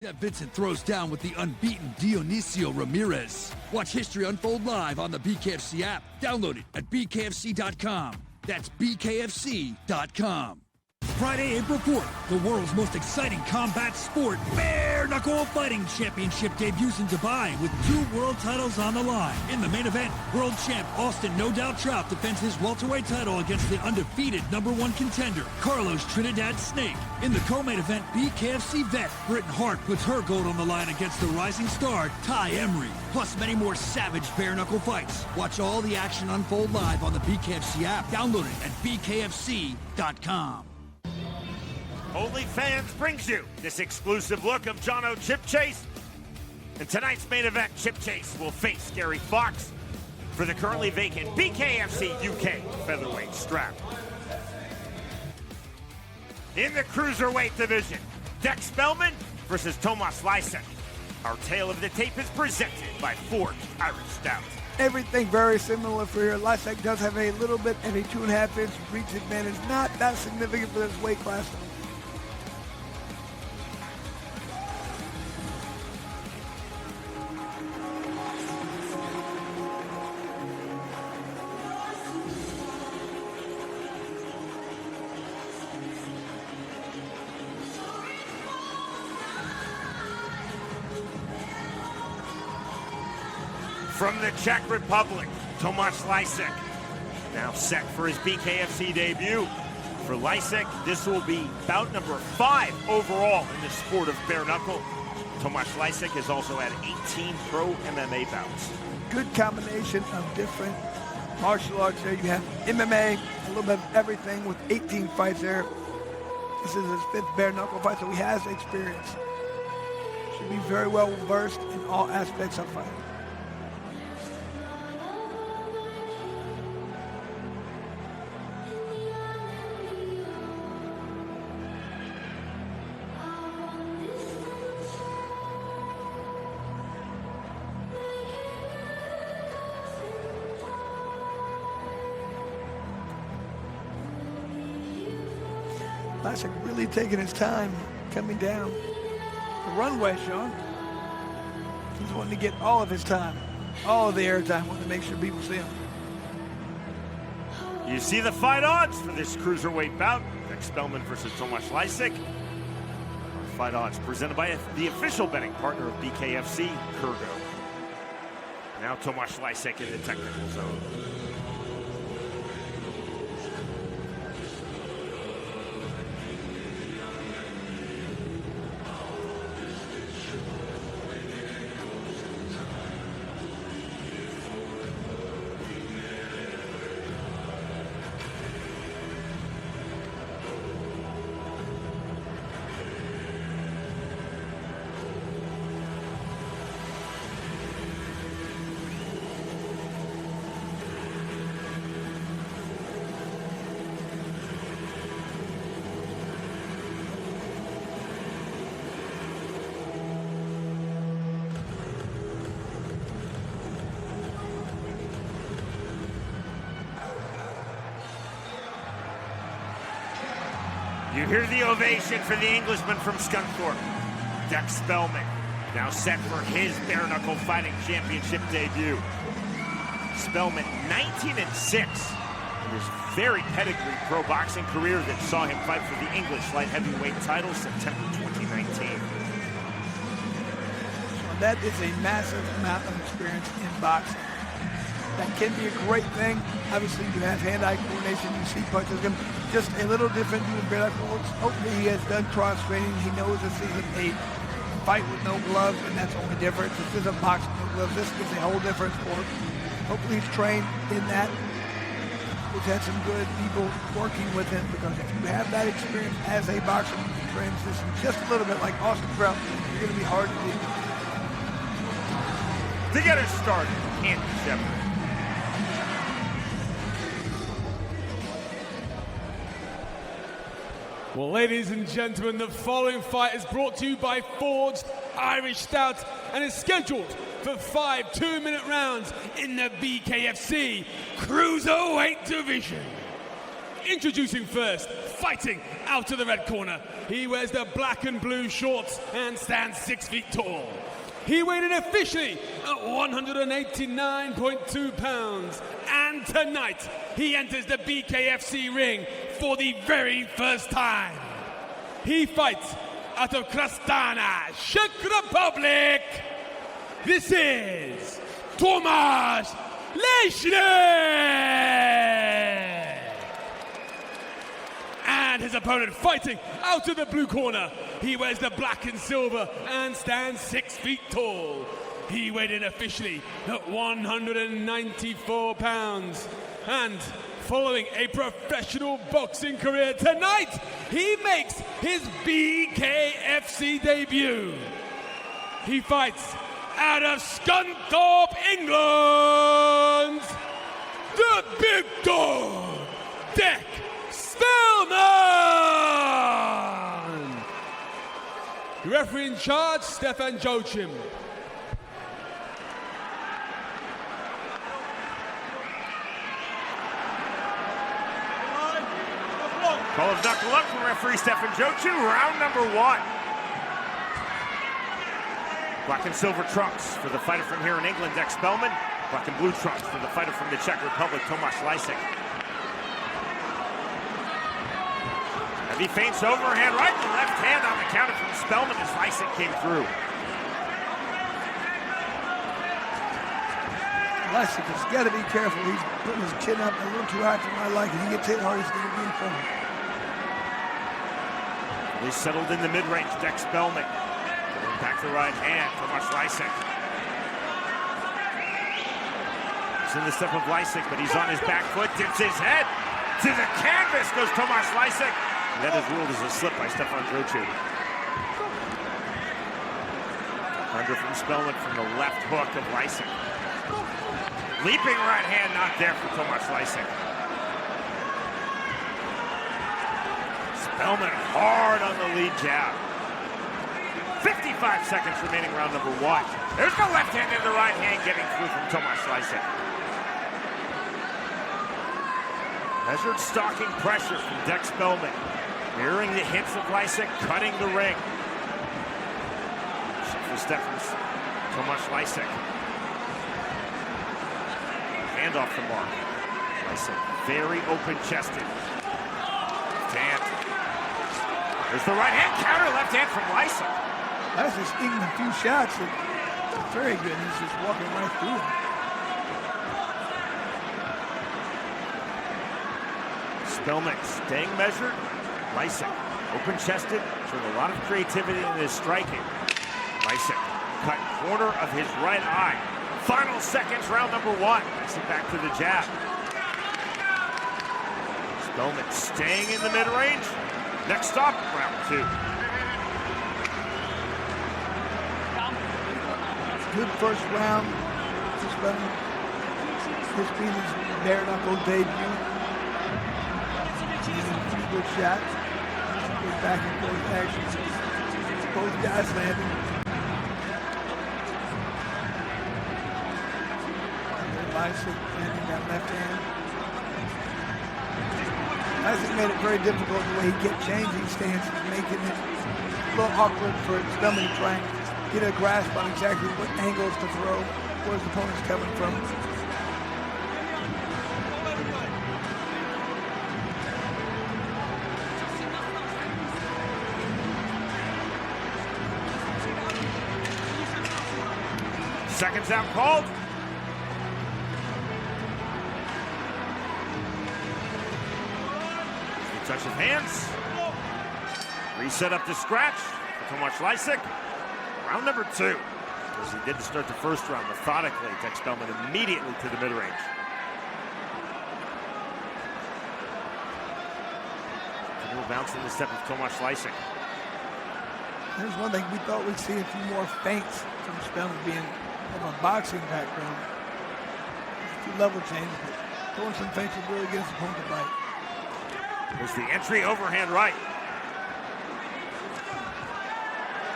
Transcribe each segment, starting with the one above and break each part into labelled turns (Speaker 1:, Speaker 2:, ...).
Speaker 1: That Vincent throws down with the unbeaten Dionisio Ramirez. Watch history unfold live on the BKFC app. Download it at bkfc.com. That's bkfc.com. Friday, April 4th, the world's most exciting combat sport, Bare Knuckle Fighting Championship debuts in Dubai with 2 world titles on the line. In the main event, world champ Austin No Doubt Trout defends his welterweight title against the undefeated #1 contender, Carlos Trinidad Snake. In the co-main event, BKFC vet Britain Hart puts her gold on the line against the rising star, Ty Emery. Plus many more savage bare knuckle fights. Watch all the action unfold live on the BKFC app. Download it at bkfc.com.
Speaker 2: OnlyFans brings you this exclusive look of Jono Chip Chase. In tonight's main event, Chip Chase will face Gary Fox for the currently vacant BKFC UK featherweight strap. In the cruiserweight division, Dex Spelman versus Tomas Lysek. Our tale of the tape is presented by Forged Irish Stout.
Speaker 3: Everything very similar for here. Lysek does have a little bit of a 2.5-inch reach advantage. Not that significant for this weight class.
Speaker 2: From the Czech Republic, Tomas Lysek, now set for his BKFC debut. For Lysek, this will be bout number 5 overall in the sport of bare knuckle. Tomas Lysek has also had 18 pro MMA bouts.
Speaker 3: Good combination of different martial arts there. You have MMA, a little bit of everything with 18 fights there. This is his 5th bare knuckle fight, so he has experience. Should be very well versed in all aspects of fighting. Lysek really taking his time coming down the runway, Sean. He's wanting to get all of his time, all of the airtime, wanting to make sure people see him.
Speaker 2: You see the fight odds for this cruiserweight bout. Dex Spelman versus Tomas Lysek. Fight odds presented by the official betting partner of BKFC, Kurgo. Now Tomas Lysek in the technical zone. You hear the ovation for the Englishman from Scunthorpe, Dex Spelman, now set for his bare knuckle fighting championship debut. Spelman, 19-6 in his very pedigree pro boxing career that saw him fight for the English light heavyweight title September 2019.
Speaker 3: That is a massive amount of experience in boxing. That can be a great thing. Obviously, you have hand-eye coordination. You see punches him just a little different than bare knuckles. Hopefully, he has done cross training. He knows this isn't a fight with no gloves, and that's the only difference. This isn't boxing with no gloves. This is a whole different sport. Hopefully, he's trained in that. He's had some good people working with him, because if you have that experience as a boxer, you can transition just a little bit like Austin Trout. You're going to be hard to beat.
Speaker 2: To get us started, Andy Shepard.
Speaker 4: Well, ladies and gentlemen, the following fight is brought to you by Forged Irish Stout and is scheduled for 5 2-minute rounds in the BKFC Cruiserweight division. Introducing first, fighting out of the red corner. He wears the black and blue shorts and stands 6 feet tall. He weighed in officially at 189.2 pounds. And tonight, he enters the BKFC ring for the very first time. He fights out of Krastana, Czech Republic. This is Tomasz Leśny! And his opponent fighting out of the blue corner. He wears the black and silver and stands 6 feet tall. He weighed in officially at 194 pounds. And following a professional boxing career, tonight he makes his BKFC debut. He fights out of Scunthorpe, England, the big dog, Dick Spelman! The referee in charge, Stefan Joachim.
Speaker 2: Call of knuckle up from referee Stefan Joachim, round number 1. Black and silver trunks for the fighter from here in England, Dick Spelman. Black and blue trunks for the fighter from the Czech Republic, Tomasz Leśny. Heavy feints overhand right, the left hand on the counter from Spelman as Leśny came through.
Speaker 3: Leśny has got to be careful. He's putting his chin up a little too high for my liking. He gets hit hard, he's going to be in trouble.
Speaker 2: They settled in the mid-range, Dick Spelman. Going back the right hand, Tomasz Leśny. It's in the step of Leśny, but he's on his back foot, dips his head to the canvas, goes Tomasz Leśny. And that is ruled as a slip by Stefan Joachim. Under from Spelman from the left hook of Leśny. Leaping right hand, not there for Tomasz Leśny. Spelman hard on the lead jab. 55 seconds remaining, round number 1. There's the left hand and the right hand getting through from Tomasz Leśny. Measured stalking pressure from Dick Spelman. Mirroring the hits of Leśny, cutting the ring. For Stefan, Tomasz Leśny. Hand off the mark. Leśny very open-chested. Hand. There's the right hand counter, left hand from Leśny.
Speaker 3: Leśny's eating a few shots. Very good. He's just walking right through them.
Speaker 2: Spelman staying measured. Leśny open-chested, showing a lot of creativity in his striking. Leśny cut corner of his right eye. Final seconds, round number 1. Leśny back to the jab. Spelman staying in the mid-range. Next stop, round 2.
Speaker 3: Good first round. Spelman. This being his bare-knuckle debut. Good shots. Good back and forth action. Both guys landing. Leśny landing that left hand. Leśny made it very difficult the way he kept changing stances, making it a little awkward for Spelman to try and get a grasp on exactly what angles to throw, where his opponent's coming from.
Speaker 2: Seconds out called. Good touch of hands. Reset up to scratch for Tomasz Leśny. Round number 2. As he did to start the first round, methodically, Dick Spelman immediately to the mid-range. Continual bounce in the step of Tomasz Leśny.
Speaker 3: There's one thing we thought we'd see a few more feints from Spelman being of a boxing background. A few level changes, but throwing some feints would really get his opponent to bite.
Speaker 2: There's the entry overhand right.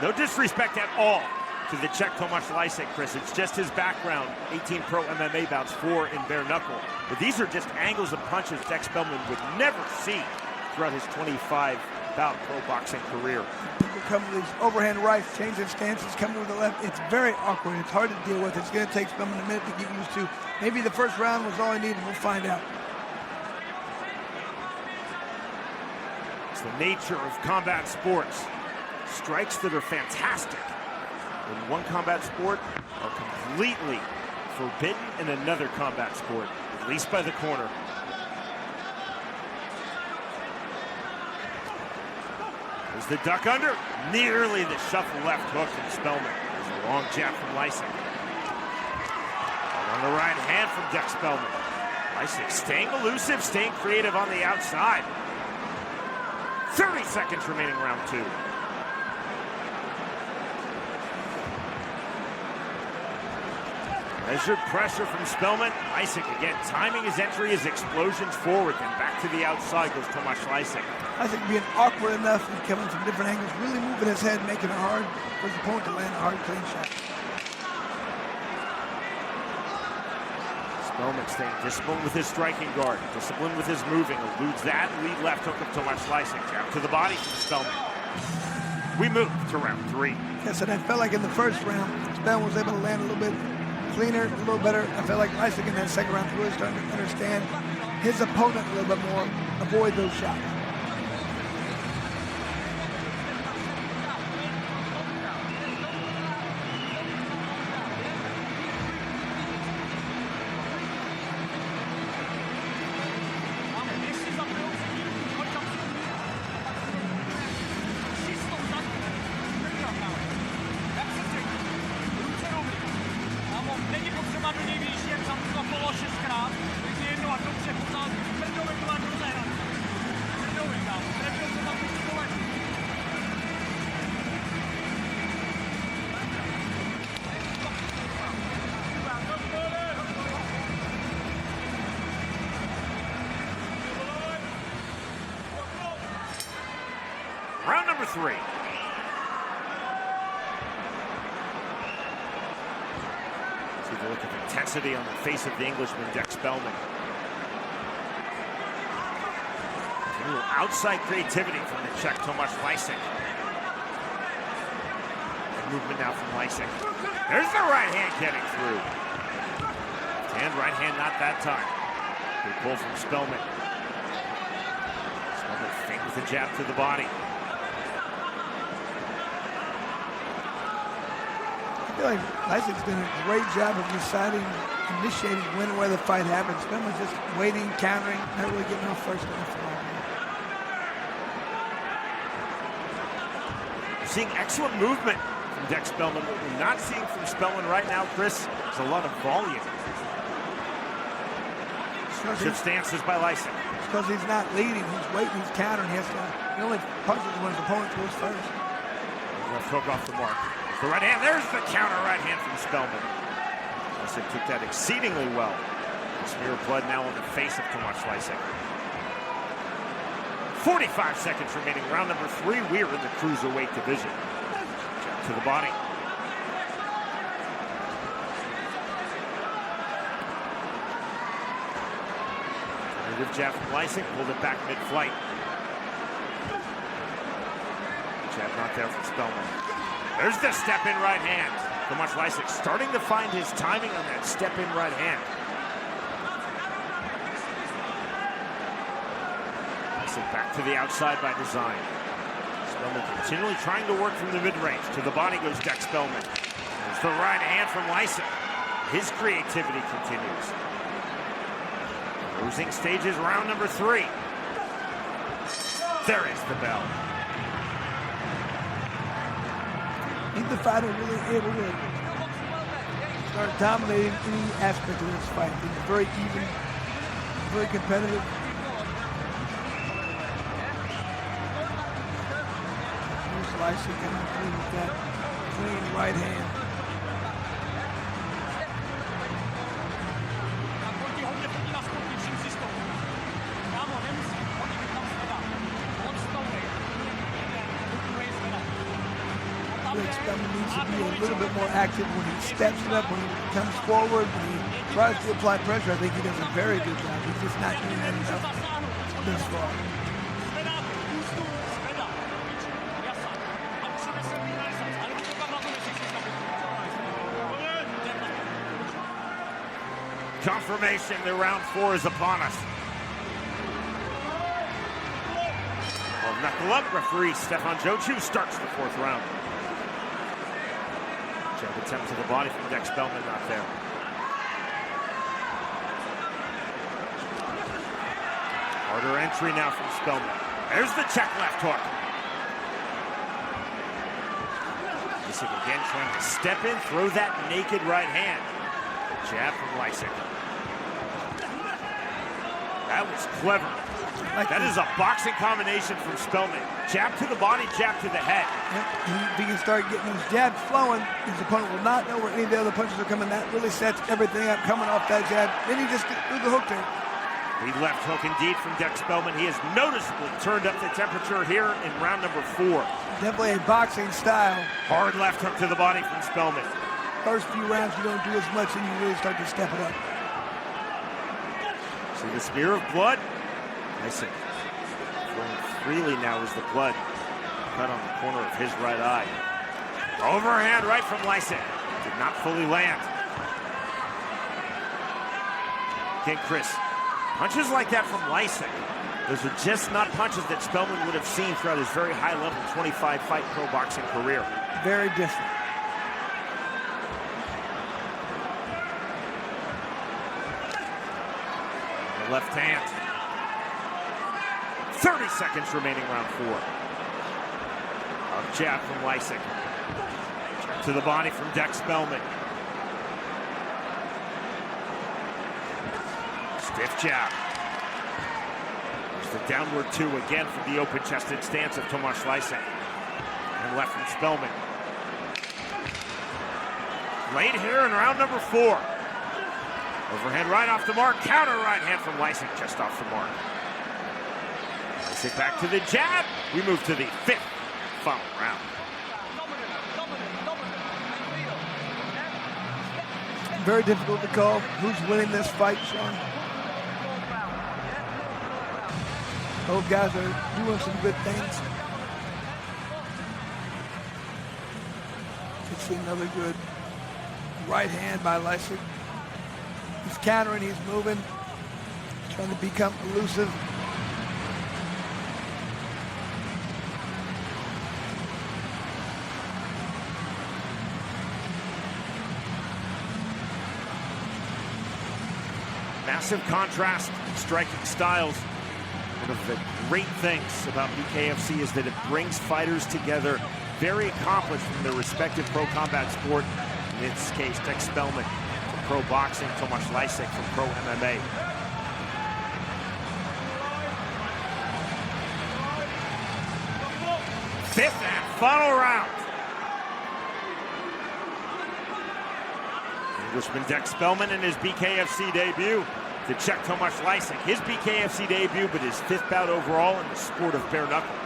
Speaker 2: No disrespect at all to the Czech Tomasz Leśny, Chris. It's just his background, 18 pro MMA bouts, 4 in bare knuckle. But these are just angles and punches Dick Spelman would never see throughout his 25-bout pro boxing career.
Speaker 3: People come with these overhand rights, changing stances, coming with the left. It's very awkward. It's hard to deal with. It's going to take Spelman a minute to get used to. Maybe the first round was all he needed. We'll find out.
Speaker 2: It's the nature of combat sports. Strikes that are fantastic in one combat sport are completely forbidden in another combat sport, at least by the corner. There's the duck under, nearly the shuffle left hook from Spelman. There's a long jab from Leisig. On the right hand from Dex Spelman. Leisig staying elusive, staying creative on the outside. 30 seconds remaining, round 2. Measured pressure from Spelman. Leisig again timing his entry, his explosions forward, then back to the outside goes Tomasz Leisig.
Speaker 3: Leisig being awkward enough and coming from different angles, really moving his head, making it hard for his opponent to land a hard, clean shot.
Speaker 2: Spelman staying disciplined with his striking guard, disciplined with his moving, eludes that lead left hook of Tomasz Leisig. Jab to the body from Spelman. We move to round 3.
Speaker 3: Yes, and I felt like in the first round, Spelman was able to land a little bit cleaner, a little better. I felt like Leisig in that second round really starting to understand his opponent a little bit more, avoid those shots.
Speaker 2: Round number 3. See the look of intensity on the face of the Englishman, Dex Spelman. A little outside creativity from the Czech, Tomasz Leisig. Movement now from Leisig. There's the right hand getting through. Left hand, right hand, not that time. Good pull from Spelman. Spelman feint with a jab to the body.
Speaker 3: I feel like Leisig's done a great job of deciding, initiating when and where the fight happens. Spelman's just waiting, countering, not really getting off first enough.
Speaker 2: Seeing excellent movement from Dex Spelman. What we're not seeing from Spelman right now, Chris, is a lot of volume. Shift stances by Leisig.
Speaker 3: It's because he's not leading, he's waiting, he's countering. He only punches when his opponent goes first.
Speaker 2: Left hook off the mark. The right hand, there's the counter right hand from Spelman. Leisig took that exceedingly well. The smear of blood now on the face of Tomasz Leisig. 45 seconds remaining, round number 3. We're in the cruiserweight division. Jab to the body. Alternative jab from Leisig, pulled it back mid-flight. Jab not there from Spelman. There's the step-in right hand. Tomasz Leisig starting to find his timing on that step-in right hand. Back to the outside by design. Spelman continually trying to work from the mid-range. To the body goes Dex Spelman. There's the right hand from Leisig. His creativity continues. Losing stages, round number 3. There is the bell.
Speaker 3: I think the fighter really able to start dominating any aspect of this fight. He's very even, very competitive. Leisig coming through with that clean right hand. Spelman needs to be a little bit more active when he steps it up, when he comes forward, when he tries to apply pressure. I think he does a very good job. He's just not doing that enough this far.
Speaker 2: Confirmation that round 4 is upon us. Well, knuckle up, referee Stefan Jochu starts the 4th round. Jab attempt to the body from Dex Spelman, not there. Harder entry now from Spelman. There's the check left hook. Lysick again trying to step in, throw that naked right hand. Jab from Lysick. That was clever. That is a boxing combination from Spelman. Jab to the body, jab to the head.
Speaker 3: If he can start getting those jabs flowing, his opponent will not know where any of the other punches are coming. That really sets everything up coming off that jab. Then he just threw the hook there.
Speaker 2: The left hook indeed from Dex Spelman. He has noticeably turned up the temperature here in round number 4.
Speaker 3: Definitely a boxing style.
Speaker 2: Hard left hook to the body from Spelman.
Speaker 3: First few rounds you don't do as much and you really start to step it up.
Speaker 2: See the smear of blood? Lysick flowing freely now as the blood cut on the corner of his right eye. Overhand right from Lysick. Did not fully land. Again, Chris, punches like that from Lysick, those are just not punches that Spelman would have seen throughout his very high-level 25-fight pro boxing career.
Speaker 3: Very different.
Speaker 2: The left hand. 30 seconds remaining round 4. Up jab from Lysick. Jab to the body from Dex Spelman. Stiff jab. There's the downward 2 again from the open-chested stance of Tomasz Lysick. And left from Spelman. Late here in round number 4. Overhand right off the mark. Counter right hand from Lysick just off the mark. Lysick back to the jab. We move to the 5th final round.
Speaker 3: Very difficult to call who's winning this fight, Sean. Both guys are doing some good things. You see another good right hand by Lysick. He's countering, he's moving, trying to become elusive.
Speaker 2: Massive contrast, striking styles. One of the great things about BKFC is that it brings fighters together, very accomplished from their respective pro combat sport. In this case, Dex Spelman from pro boxing, Tomasz Lysick from pro MMA. Fifth and final round. Englishman Dex Spelman in his BKFC debut to check Tomasz Lysick. His BKFC debut, but his 5th bout overall in the sport of bare knuckle.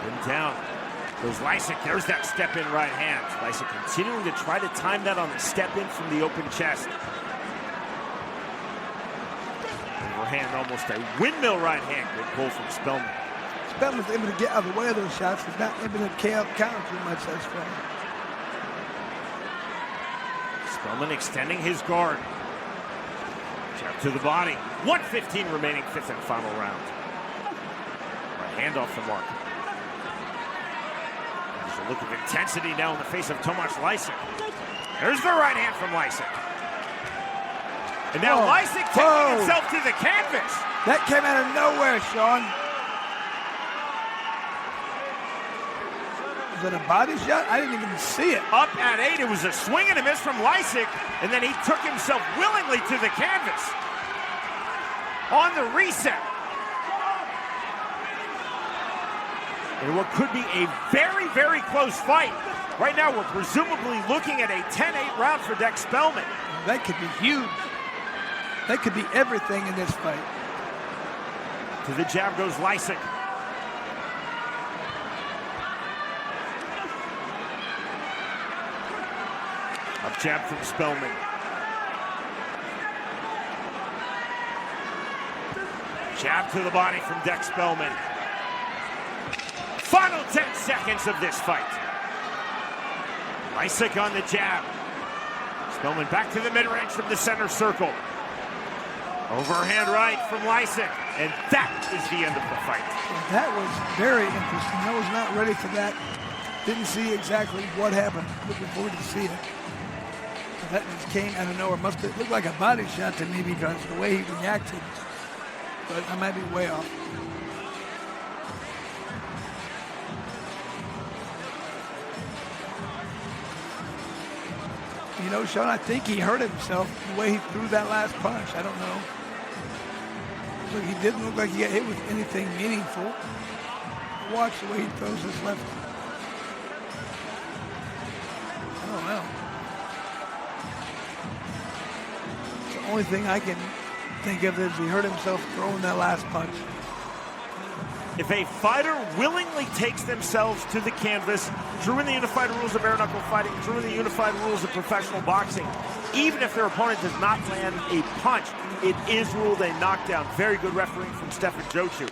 Speaker 2: And down goes Lysick. There's that step-in right hand. Lysick continuing to try to time that on the step-in from the open chest. Overhand, almost a windmill right hand. Good pull from Spelman.
Speaker 3: Spelman's able to get out of the way of those shots. He's not able to counter too much as far.
Speaker 2: Spelman extending his guard. Jab to the body. 1:15 remaining, 5th and final round. Right hand off the mark. There's a look of intensity now in the face of Tomasz Lysick. There's the right hand from Lysick. And now Lysick taking himself to the canvas.
Speaker 3: That came out of nowhere, Sean. Was it a body shot? I didn't even see it.
Speaker 2: Up at 8, it was a swing and a miss from Lysick, and then he took himself willingly to the canvas. On the reset. In what could be a very, very close fight. Right now, we're presumably looking at a 10-8 round for Dex Spelman.
Speaker 3: That could be huge. That could be everything in this fight.
Speaker 2: To the jab goes Lysick. Up jab from Spelman. Jab to the body from Dex Spelman. Final 10 seconds of this fight. Lysick on the jab. Spelman back to the mid-range from the center circle. Overhand right from Lysick, and that is the end of the fight.
Speaker 3: That was very interesting. I was not ready for that. Didn't see exactly what happened. Looking forward to seeing it. That just came out of nowhere. Must have looked like a body shot to me because the way he reacted. But I might be way off. You know, Sean, I think he hurt himself the way he threw that last punch. I don't know. Look, he didn't look like he got hit with anything meaningful. Watch the way he throws his left. I don't know. The only thing I can think of is he hurt himself throwing that last punch.
Speaker 2: If a fighter willingly takes themselves to the canvas, drew in the unified rules of bare knuckle fighting, drew in the unified rules of professional boxing, even if their opponent does not land a punch, it is ruled a knockdown. Very good refereeing from Stefan Jochu.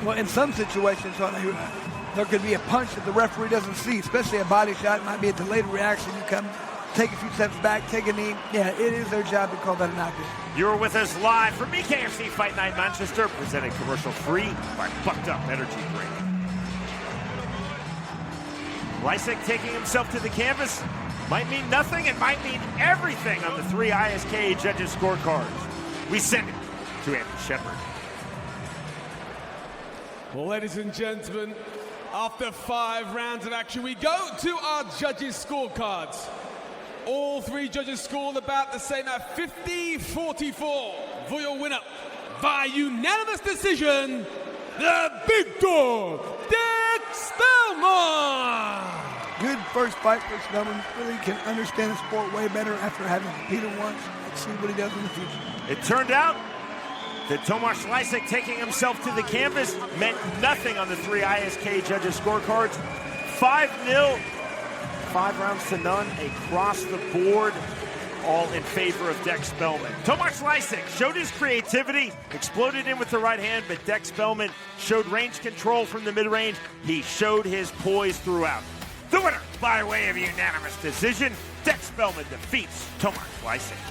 Speaker 3: Well, in some situations, there could be a punch that the referee doesn't see, especially a body shot. It might be a delayed reaction. You come, take a few steps back, take a knee. Yeah, it is their job to call that a knockdown.
Speaker 2: You're with us live from BKFC Fight Night Manchester, presented commercial-free by Bucked Up Energy Drink. Lysick taking himself to the canvas might mean nothing, it might mean everything on the 3 ISK judges' scorecards. We send it to Andy Shepard.
Speaker 4: Well, ladies and gentlemen, after 5 rounds of action, we go to our judges' scorecards. All 3 judges scored about the same at 50-44 for your winner by unanimous decision, the big dog, Dick Spelman.
Speaker 3: Good first fight for Spelman. Really can understand the sport way better after having competed once. Let's see what he does in the future.
Speaker 2: It turned out that Tomasz Lysick taking himself to the canvas meant nothing on the 3 ISK judges' scorecards. 5-0. 5 rounds to none across the board, all in favor of Dick Spelman. Tomasz Lysick showed his creativity, exploded in with the right hand, but Dick Spelman showed range control from the mid-range. He showed his poise throughout. The winner, by way of unanimous decision, Dick Spelman defeats Tomasz Lysick.